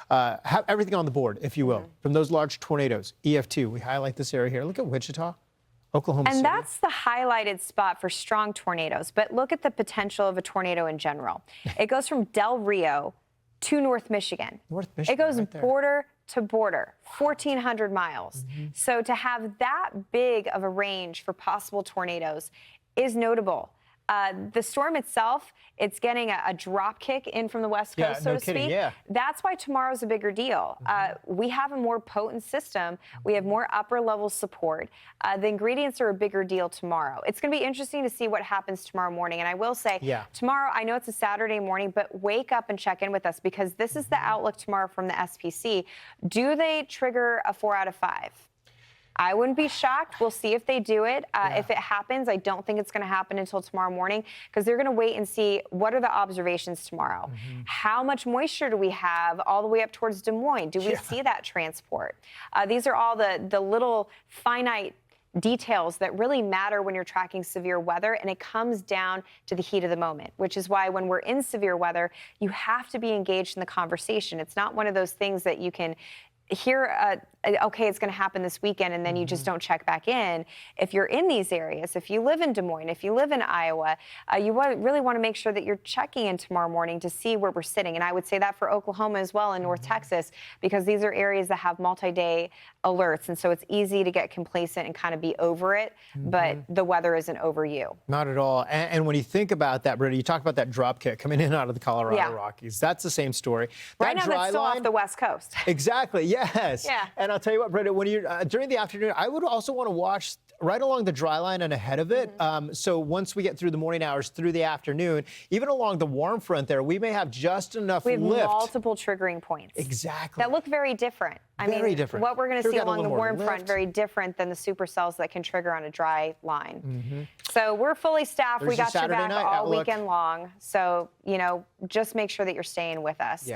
have everything on the board, if you will, from those large tornadoes. EF2, we highlight this area here. Look at Wichita, Oklahoma City. And that's the highlighted spot for strong tornadoes. But look at the potential of a tornado in general. It goes from Del Rio to North Michigan. North Michigan, it goes right there. border to border, 1,400 miles. So to have that big of a range for possible tornadoes is notable. The storm itself, it's getting a drop kick in from the west coast, so to speak. That's why tomorrow's a bigger deal. We have a more potent system. We have more upper level support. The ingredients are a bigger deal tomorrow. It's going to be interesting to see what happens tomorrow morning. And I will say, tomorrow, I know it's a Saturday morning, but wake up and check in with us because this is the outlook tomorrow from the SPC. Do they trigger a 4 out of 5? I wouldn't be shocked. We'll see if they do it. If it happens, I don't think it's going to happen until tomorrow morning because they're going to wait and see what are the observations tomorrow. How much moisture do we have all the way up towards Des Moines? Do we see that transport? These are all the little finite details that really matter when you're tracking severe weather, and it comes down to the heat of the moment, which is why when we're in severe weather, you have to be engaged in the conversation. It's not one of those things that you can hear, okay, it's going to happen this weekend, and then you just don't check back in. If you're in these areas, if you live in Des Moines, if you live in Iowa, you really want to make sure that you're checking in tomorrow morning to see where we're sitting. And I would say that for Oklahoma as well and North Texas, because these are areas that have multi-day alerts. And so it's easy to get complacent and kind of be over it, but the weather isn't over you. Not at all. And when you think about that, Britta, you talk about that drop kick coming in and out of the Colorado Rockies. That's the same story. Right now, that's still off the West Coast. Exactly. Yes. And I'll tell you what, Britta, when you're during the afternoon, I would also want to watch right along the dry line and ahead of it. So once we get through the morning hours, through the afternoon, even along the warm front there, we may have just enough lift. We have multiple triggering points. Exactly. That look very different. Very different. What we're going to see along the warm front, very different than the supercells that can trigger on a dry line. So we're fully staffed. We got your back all weekend long. So, you know, just make sure that you're staying with us.